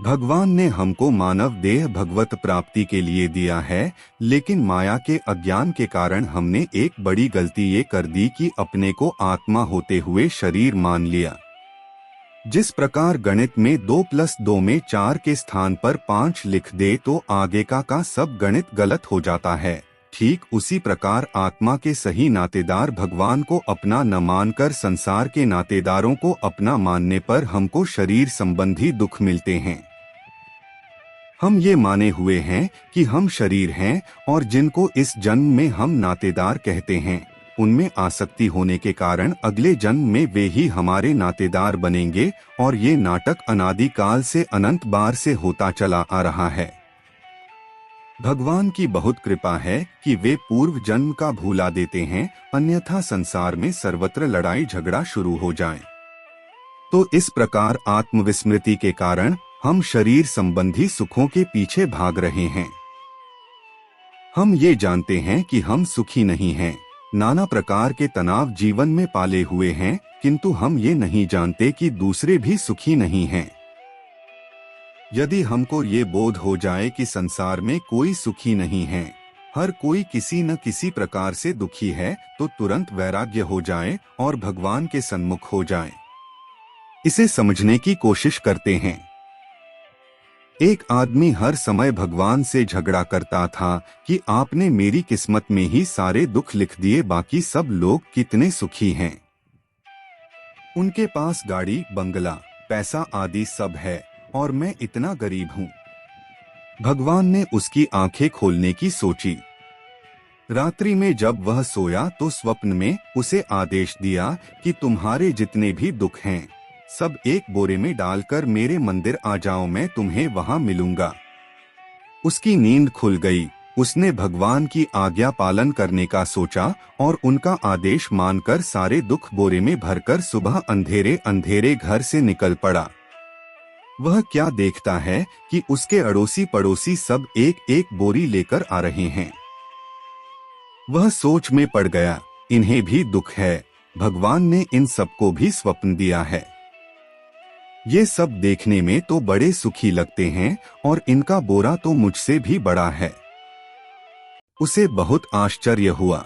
भगवान ने हमको मानव देह भगवत प्राप्ति के लिए दिया है, लेकिन माया के अज्ञान के कारण हमने एक बड़ी गलती ये कर दी कि अपने को आत्मा होते हुए शरीर मान लिया। जिस प्रकार गणित में 2+2 में 4 के स्थान पर 5 लिख दे तो आगे का सब गणित गलत हो जाता है, ठीक उसी प्रकार आत्मा के सही नातेदार भगवान को अपना न मानकर संसार के नातेदारों को अपना मानने पर हमको शरीर संबंधी दुख मिलते हैं। हम ये माने हुए हैं कि हम शरीर हैं और जिनको इस जन्म में हम नातेदार कहते हैं, उनमें आसक्ति होने के कारण अगले जन्म में वे ही हमारे नातेदार बनेंगे और ये नाटक अनादिकाल से अनंत बार से होता चला आ रहा है। भगवान की बहुत कृपा है कि वे पूर्व जन्म का भूला देते हैं, अन्यथा संसार में सर्वत्र लड़ाई झगड़ा शुरू हो जाए। तो इस प्रकार आत्मविस्मृति के कारण हम शरीर संबंधी सुखों के पीछे भाग रहे हैं। हम ये जानते हैं कि हम सुखी नहीं हैं, नाना प्रकार के तनाव जीवन में पाले हुए हैं, किंतु हम ये नहीं जानते कि दूसरे भी सुखी नहीं हैं। यदि हमको ये बोध हो जाए कि संसार में कोई सुखी नहीं है, हर कोई किसी न किसी प्रकार से दुखी है, तो तुरंत वैराग्य हो जाए और भगवान के सन्मुख हो जाए। इसे समझने की कोशिश करते हैं। एक आदमी हर समय भगवान से झगड़ा करता था कि आपने मेरी किस्मत में ही सारे दुख लिख दिए, बाकी सब लोग कितने सुखी हैं। उनके पास गाड़ी, बंगला, पैसा आदि सब है और मैं इतना गरीब हूँ। भगवान ने उसकी आंखें खोलने की सोची। रात्रि में जब वह सोया तो स्वप्न में उसे आदेश दिया कि तुम्हारे जितने भी दुख हैं, सब एक बोरे में डालकर मेरे मंदिर आ जाओ, मैं तुम्हें वहां मिलूंगा। उसकी नींद खुल गई। उसने भगवान की आज्ञा पालन करने का सोचा और उनका आदेश मानकर सारे दुख बोरे में भरकर सुबह अंधेरे अंधेरे घर से निकल पड़ा। वह क्या देखता है कि उसके अड़ोसी पड़ोसी सब एक एक बोरी लेकर आ रहे हैं। वह सोच में पड़ गया, इन्हें भी दुख है, भगवान ने इन सबको भी स्वप्न दिया है। ये सब देखने में तो बड़े सुखी लगते हैं और इनका बोरा तो मुझसे भी बड़ा है। उसे बहुत आश्चर्य हुआ।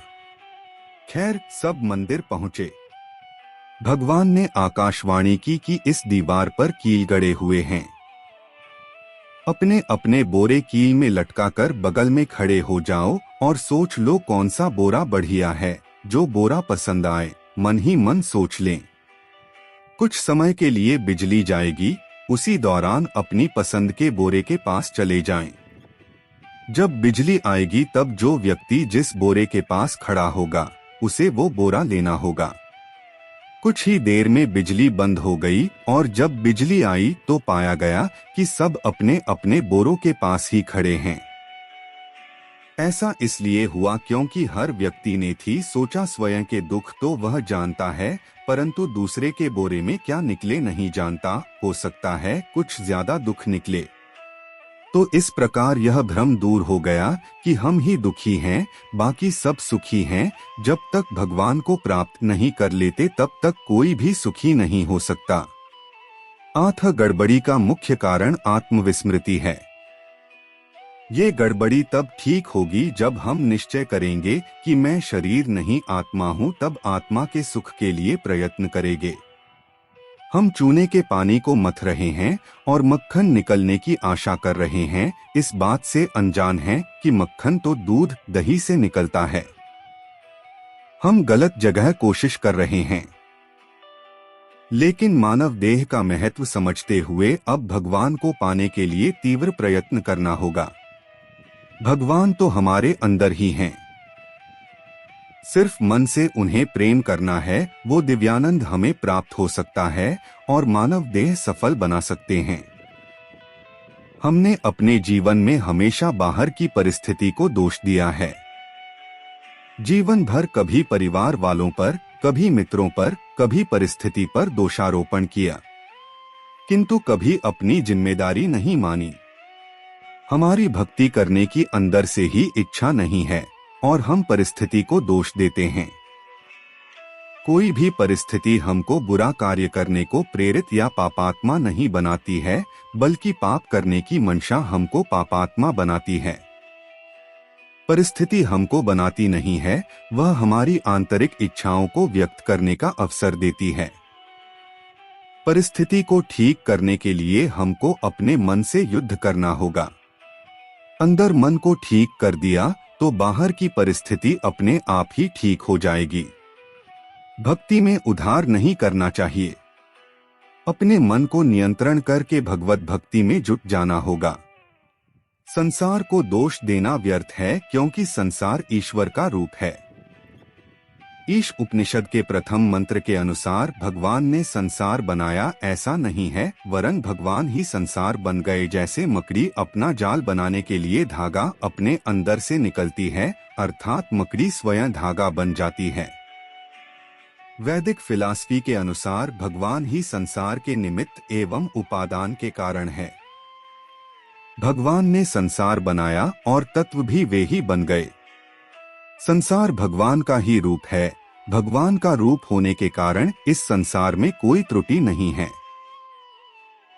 खैर, सब मंदिर पहुंचे। भगवान ने आकाशवाणी की कि इस दीवार पर कील गड़े हुए हैं, अपने अपने बोरे कील में लटकाकर बगल में खड़े हो जाओ और सोच लो कौन सा बोरा बढ़िया है। जो बोरा पसंद आए मन ही मन सोच लें। कुछ समय के लिए बिजली जाएगी, उसी दौरान अपनी पसंद के बोरे के पास चले जाएं। जब बिजली आएगी तब जो व्यक्ति जिस बोरे के पास खड़ा होगा उसे वो बोरा लेना होगा। कुछ ही देर में बिजली बंद हो गई और जब बिजली आई तो पाया गया कि सब अपने अपने बोरों के पास ही खड़े हैं। ऐसा इसलिए हुआ क्योंकि हर व्यक्ति ने थी सोचा स्वयं के दुख तो वह जानता है, परंतु दूसरे के बोरे में क्या निकले नहीं जानता। हो सकता है कुछ ज्यादा दुख निकले। तो इस प्रकार यह भ्रम दूर हो गया कि हम ही दुखी हैं, बाकी सब सुखी हैं। जब तक भगवान को प्राप्त नहीं कर लेते तब तक कोई भी सुखी नहीं हो सकता। आठ गड़बड़ी का मुख्य कारण आत्मविस्मृति है। ये गड़बड़ी तब ठीक होगी जब हम निश्चय करेंगे कि मैं शरीर नहीं आत्मा हूँ, तब आत्मा के सुख के लिए प्रयत्न करेंगे। हम चूने के पानी को मथ रहे हैं और मक्खन निकलने की आशा कर रहे हैं, इस बात से अनजान हैं कि मक्खन तो दूध दही से निकलता है। हम गलत जगह कोशिश कर रहे हैं। लेकिन मानव देह का महत्व समझते हुए अब भगवान को पाने के लिए तीव्र प्रयत्न करना होगा। भगवान तो हमारे अंदर ही हैं। सिर्फ मन से उन्हें प्रेम करना है, वो दिव्यानंद हमें प्राप्त हो सकता है और मानव देह सफल बना सकते हैं। हमने अपने जीवन में हमेशा बाहर की परिस्थिति को दोष दिया है। जीवन भर कभी परिवार वालों पर, कभी मित्रों पर, कभी परिस्थिति पर दोषारोपण किया, किंतु कभी अपनी जिम्मेदारी नहीं मानी। हमारी भक्ति करने की अंदर से ही इच्छा नहीं है और हम परिस्थिति को दोष देते हैं। कोई भी परिस्थिति हमको बुरा कार्य करने को प्रेरित या पापात्मा नहीं बनाती है, बल्कि पाप करने की मंशा हमको पापात्मा बनाती है। परिस्थिति हमको बनाती नहीं है, वह हमारी आंतरिक इच्छाओं को व्यक्त करने का अवसर देती है। परिस्थिति को ठीक करने के लिए हमको अपने मन से युद्ध करना होगा। अंदर मन को ठीक कर दिया तो बाहर की परिस्थिति अपने आप ही ठीक हो जाएगी। भक्ति में उधार नहीं करना चाहिए। अपने मन को नियंत्रण करके भगवत भक्ति में जुट जाना होगा। संसार को दोष देना व्यर्थ है, क्योंकि संसार ईश्वर का रूप है। ईश उपनिषद के प्रथम मंत्र के अनुसार भगवान ने संसार बनाया ऐसा नहीं है, वरन भगवान ही संसार बन गए। जैसे मकड़ी अपना जाल बनाने के लिए धागा अपने अंदर से निकलती है, अर्थात मकड़ी स्वयं धागा बन जाती है। वैदिक फिलॉसफी के अनुसार भगवान ही संसार के निमित्त एवं उपादान के कारण है। भगवान ने संसार बनाया और तत्व भी वे ही बन गए। संसार भगवान का ही रूप है। भगवान का रूप होने के कारण इस संसार में कोई त्रुटि नहीं है।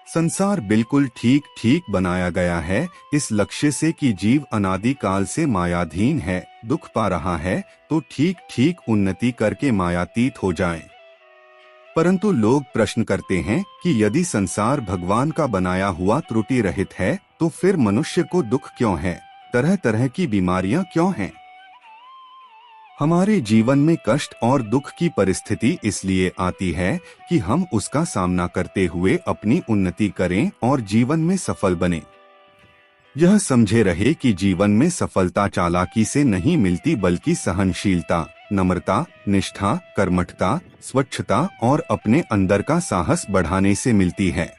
संसार बिल्कुल ठीक ठीक बनाया गया है, इस लक्ष्य से कि जीव अनादि काल से मायाधीन है, दुख पा रहा है, तो ठीक ठीक उन्नति करके मायातीत हो जाए। परंतु लोग प्रश्न करते हैं कि यदि संसार भगवान का बनाया हुआ त्रुटि रहित है, तो फिर मनुष्य को दुख क्यों है, तरह तरह की बीमारियां क्यों हैं? हमारे जीवन में कष्ट और दुख की परिस्थिति इसलिए आती है कि हम उसका सामना करते हुए अपनी उन्नति करें और जीवन में सफल बने। यह समझे रहे कि जीवन में सफलता चालाकी से नहीं मिलती, बल्कि सहनशीलता, नम्रता, निष्ठा, कर्मठता, स्वच्छता और अपने अंदर का साहस बढ़ाने से मिलती है।